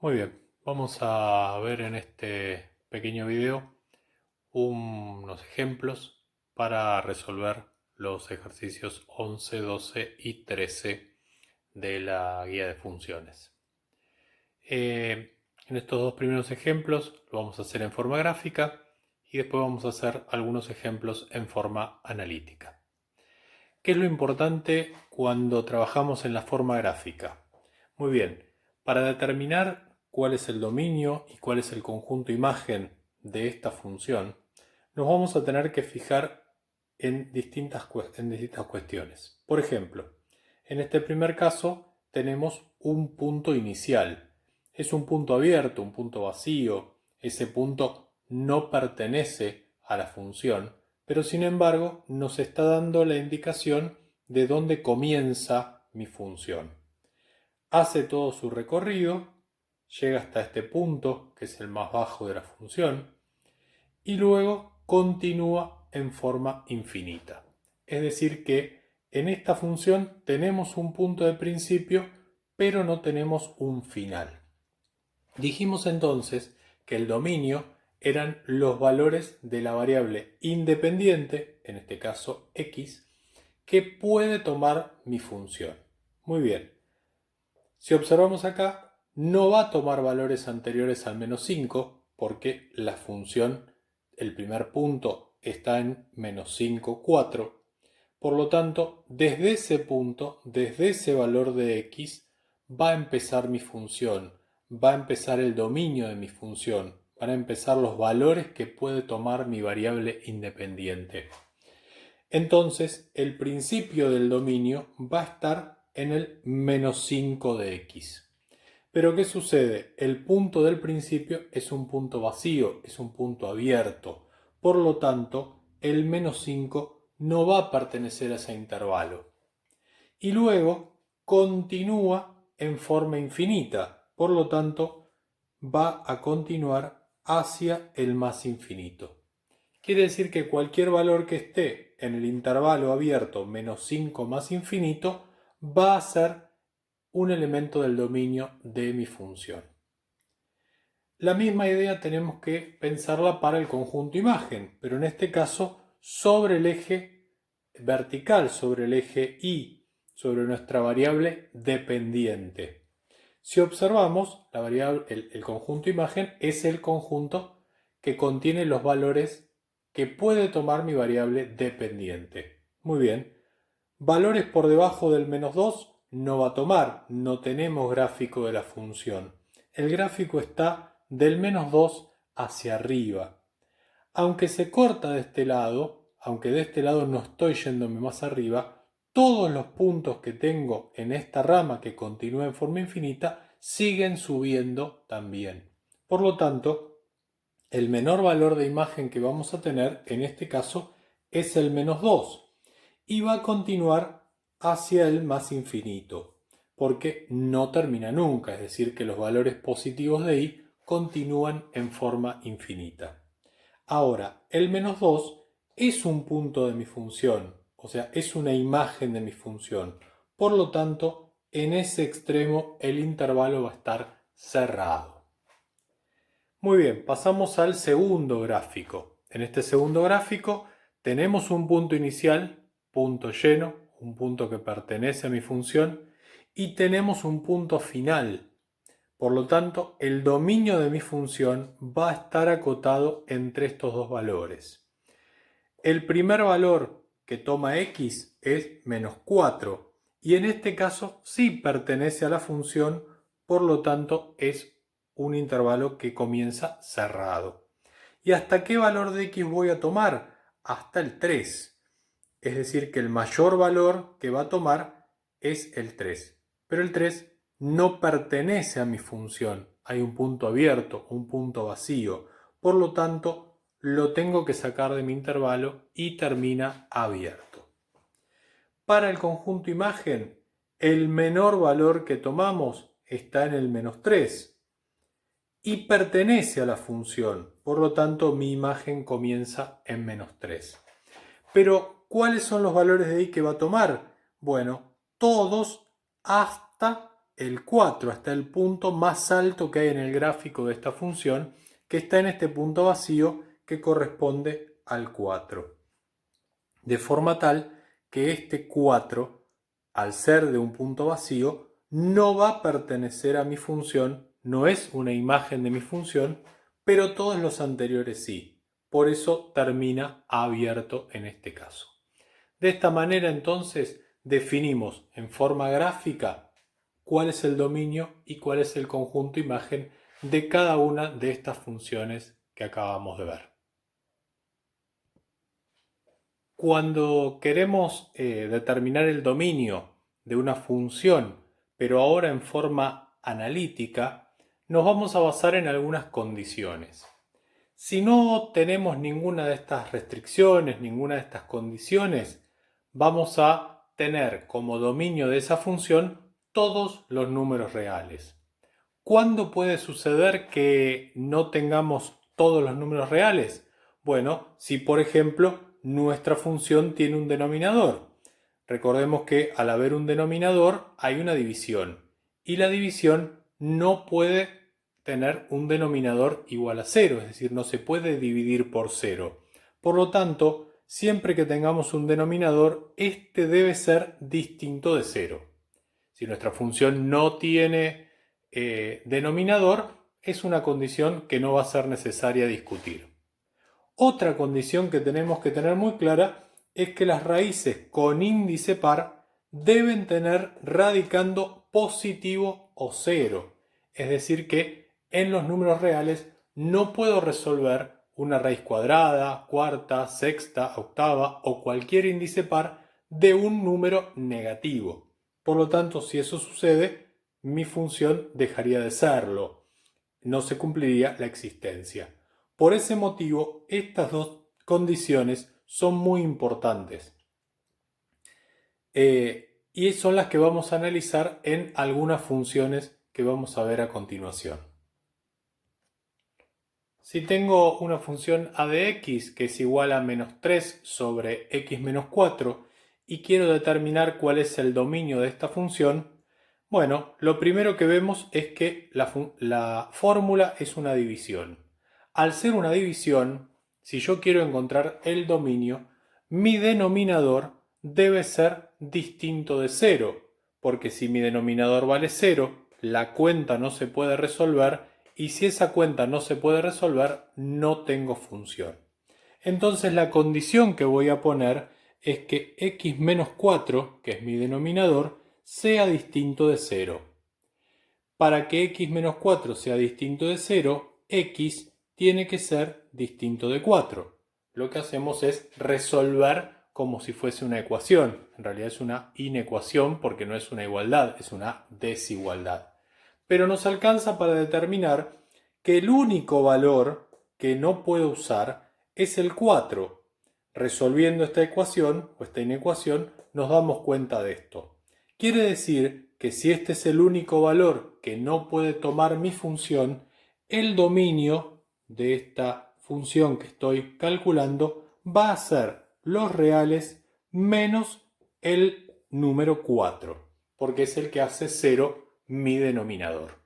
Muy bien, vamos a ver en este pequeño video unos ejemplos para resolver los ejercicios 11, 12 y 13 de la guía de funciones. En estos dos primeros ejemplos lo vamos a hacer en forma gráfica y después vamos a hacer algunos ejemplos en forma analítica. ¿Qué es lo importante cuando trabajamos en la forma gráfica? Muy bien, para determinar cuál es el dominio y cuál es el conjunto imagen de esta función, nos vamos a tener que fijar en distintas cuestiones. Por ejemplo, en este primer caso tenemos un punto inicial. Es un punto abierto, un punto vacío. Ese punto no pertenece a la función, pero sin embargo nos está dando la indicación de dónde comienza mi función. Hace todo su recorrido, llega hasta este punto, que es el más bajo de la función, y luego continúa en forma infinita. Es decir que en esta función tenemos un punto de principio, pero no tenemos un final. Dijimos entonces que el dominio eran los valores de la variable independiente, en este caso x, que puede tomar mi función. Muy bien, si observamos acá, no va a tomar valores anteriores al menos 5 porque la función, el primer punto, está en menos 5, 4. Por lo tanto, desde ese punto, desde ese valor de x, va a empezar mi función, va a empezar el dominio de mi función, van a empezar los valores que puede tomar mi variable independiente. Entonces, el principio del dominio va a estar en el menos 5 de x. Pero ¿qué sucede? El punto del principio es un punto vacío, es un punto abierto. Por lo tanto, el menos 5 no va a pertenecer a ese intervalo. Y luego continúa en forma infinita. Por lo tanto, va a continuar hacia el más infinito. Quiere decir que cualquier valor que esté en el intervalo abierto menos 5 más infinito va a ser un elemento del dominio de mi función. La misma idea tenemos que pensarla para el conjunto imagen, pero en este caso sobre el eje vertical, sobre el eje Y, sobre nuestra variable dependiente. Si observamos, el conjunto imagen es el conjunto que contiene los valores que puede tomar mi variable dependiente. Muy bien. Valores por debajo del menos 2 no va a tomar, no tenemos gráfico de la función. El gráfico está del menos 2 hacia arriba. Aunque se corta de este lado, aunque de este lado no estoy yéndome más arriba, todos los puntos que tengo en esta rama que continúa en forma infinita siguen subiendo también. Por lo tanto, el menor valor de imagen que vamos a tener en este caso es el menos 2 y va a continuar hacia el más infinito porque no termina nunca, es decir que los valores positivos de y continúan en forma infinita. Ahora, el menos 2 es un punto de mi función, o sea, es una imagen de mi función. Por lo tanto, en ese extremo el intervalo va a estar cerrado. Muy bien, pasamos al segundo gráfico. En este segundo gráfico tenemos un punto inicial, punto lleno, un punto que pertenece a mi función, y tenemos un punto final. Por lo tanto, el dominio de mi función va a estar acotado entre estos dos valores. El primer valor que toma x es menos 4 y en este caso sí pertenece a la función, por lo tanto es un intervalo que comienza cerrado. ¿Y hasta qué valor de x voy a tomar? Hasta el 3. Es decir que el mayor valor que va a tomar es el 3. Pero el 3 no pertenece a mi función. Hay un punto abierto, un punto vacío. Por lo tanto, lo tengo que sacar de mi intervalo y termina abierto. Para el conjunto imagen, el menor valor que tomamos está en el menos 3 y pertenece a la función. Por lo tanto, mi imagen comienza en menos 3. Pero, ¿cuáles son los valores de y que va a tomar? Bueno, todos hasta el 4 hasta el punto más alto que hay en el gráfico de esta función, que está en este punto vacío que corresponde al 4. De forma tal que este 4, al ser de un punto vacío, no va a pertenecer a mi función, no es una imagen de mi función, pero todos los anteriores sí. Por eso termina abierto en este caso. De esta manera entonces definimos en forma gráfica cuál es el dominio y cuál es el conjunto imagen de cada una de estas funciones que acabamos de ver. Cuando queremos determinar el dominio de una función, pero ahora en forma analítica, nos vamos a basar en algunas condiciones. Si no tenemos ninguna de estas restricciones, ninguna de estas condiciones, vamos a tener como dominio de esa función todos los números reales. ¿Cuándo puede suceder que no tengamos todos los números reales? Bueno, si por ejemplo nuestra función tiene un denominador. Recordemos que al haber un denominador hay una división y la división no puede tener un denominador igual a 0, es decir, no se puede dividir por 0. Por lo tanto, siempre que tengamos un denominador, este debe ser distinto de 0. Si nuestra función no tiene denominador, es una condición que no va a ser necesaria discutir. Otra condición que tenemos que tener muy clara es que las raíces con índice par deben tener radicando positivo o 0. Es decir que en los números reales no puedo resolver una raíz cuadrada, cuarta, sexta, octava o cualquier índice par de un número negativo. Por lo tanto, si eso sucede, mi función dejaría de serlo. No se cumpliría la existencia. Por ese motivo, estas dos condiciones son muy importantes. Y son las que vamos a analizar en algunas funciones que vamos a ver a continuación. Si tengo una función a de x que es igual a menos 3 sobre x menos 4 y quiero determinar cuál es el dominio de esta función, bueno, lo primero que vemos es que la fórmula es una división. Al ser una división, si yo quiero encontrar el dominio, mi denominador debe ser distinto de 0, porque si mi denominador vale 0, la cuenta no se puede resolver y si esa cuenta no se puede resolver, no tengo función. Entonces la condición que voy a poner es que x menos 4, que es mi denominador, sea distinto de 0. Para que x menos 4 sea distinto de 0, x tiene que ser distinto de 4. Lo que hacemos es resolver como si fuese una ecuación. En realidad es una inecuación porque no es una igualdad, es una desigualdad. Pero nos alcanza para determinar que el único valor que no puedo usar es el 4. Resolviendo esta ecuación o esta inecuación nos damos cuenta de esto. Quiere decir que si este es el único valor que no puede tomar mi función, el dominio de esta función que estoy calculando va a ser los reales menos el número 4, porque es el que hace 0 mi denominador.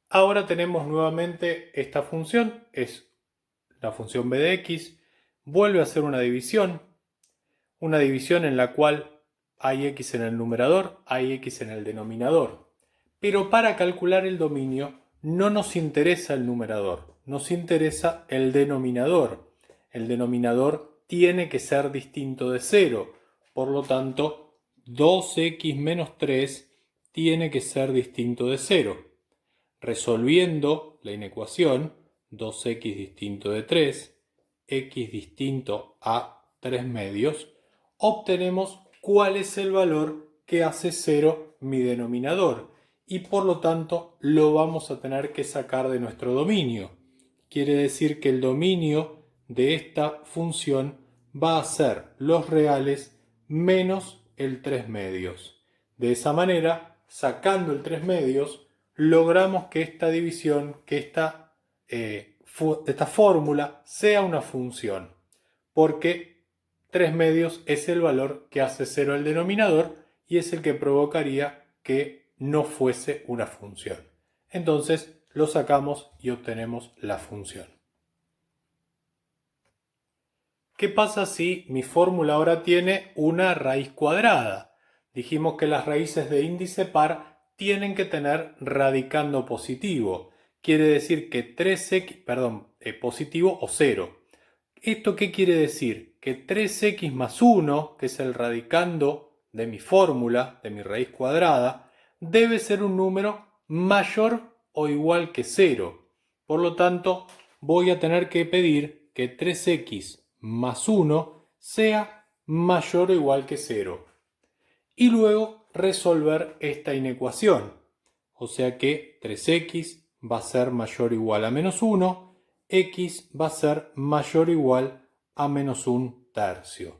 Ahora tenemos nuevamente esta función, es la función b de x, vuelve a ser una división en la cual hay x en el numerador, hay x en el denominador. Pero para calcular el dominio no nos interesa el numerador, nos interesa el denominador. El denominador tiene que ser distinto de 0, por lo tanto 2x menos 3 tiene que ser distinto de 0. Resolviendo la inecuación, 2x distinto de 3, x distinto a 3 medios, obtenemos cuál es el valor que hace 0 mi denominador y por lo tanto lo vamos a tener que sacar de nuestro dominio. Quiere decir que el dominio de esta función va a ser los reales menos el 3 medios. De esa manera, sacando el 3 medios, logramos que esta división, que esta fórmula sea una función, porque 3 medios es el valor que hace 0 el denominador y es el que provocaría que no fuese una función. Entonces lo sacamos y obtenemos la función. ¿Qué pasa si mi fórmula ahora tiene una raíz cuadrada? Dijimos que las raíces de índice par tienen que tener radicando positivo. Quiere decir que 3x, positivo o 0. ¿Esto qué quiere decir? Que 3x más 1, que es el radicando de mi fórmula, de mi raíz cuadrada, debe ser un número mayor o igual que 0. Por lo tanto, voy a tener que pedir que 3x más 1 sea mayor o igual que 0. Y luego resolver esta inecuación. O sea que 3x va a ser mayor o igual a menos 1, x va a ser mayor o igual a menos 1/3.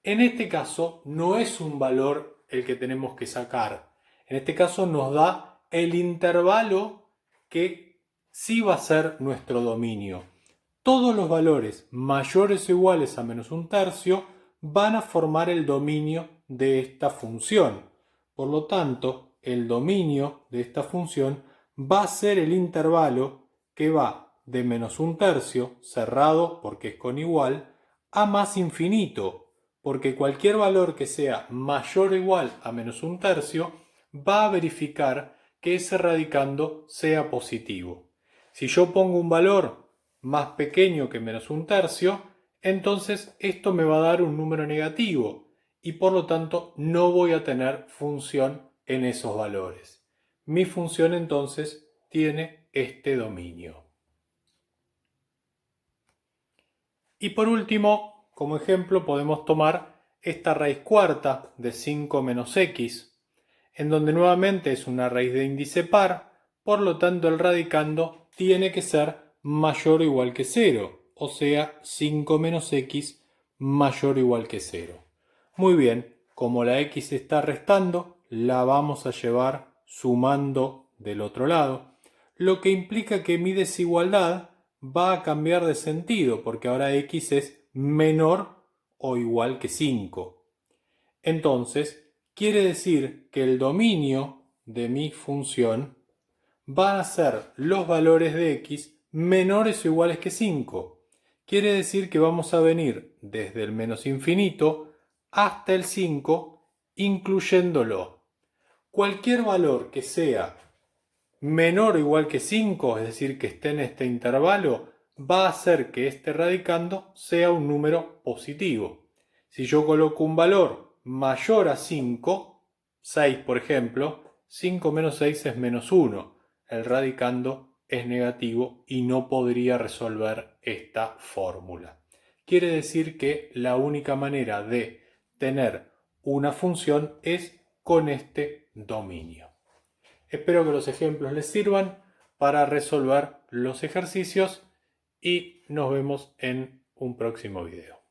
En este caso no es un valor el que tenemos que sacar. En este caso nos da el intervalo que sí va a ser nuestro dominio. Todos los valores mayores o iguales a menos 1/3 van a formar el dominio de esta función. Por lo tanto, el dominio de esta función va a ser el intervalo que va de menos 1/3, cerrado porque es con igual, a más infinito, porque cualquier valor que sea mayor o igual a menos 1/3 va a verificar que ese radicando sea positivo. Si yo pongo un valor más pequeño que menos 1/3, entonces esto me va a dar un número negativo y por lo tanto no voy a tener función en esos valores. Mi función entonces tiene este dominio. Y por último, como ejemplo, podemos tomar esta raíz cuarta de 5 menos x, en donde nuevamente es una raíz de índice par, por lo tanto el radicando tiene que ser mayor o igual que 0, o sea 5 menos x mayor o igual que 0. Muy bien, como la x está restando, la vamos a llevar sumando del otro lado, lo que implica que mi desigualdad va a cambiar de sentido, porque ahora x es menor o igual que 5. Entonces, quiere decir que el dominio de mi función van a ser los valores de x menores o iguales que 5. Quiere decir que vamos a venir desde el menos infinito hasta el 5, incluyéndolo. Cualquier valor que sea menor o igual que 5, es decir, que esté en este intervalo, va a hacer que este radicando sea un número positivo. Si yo coloco un valor mayor a 5, 6 por ejemplo, 5 menos 6 es menos 1. El radicando es negativo y no podría resolver esta fórmula. Quiere decir que la única manera de tener una función es con este dominio. Espero que los ejemplos les sirvan para resolver los ejercicios y nos vemos en un próximo video.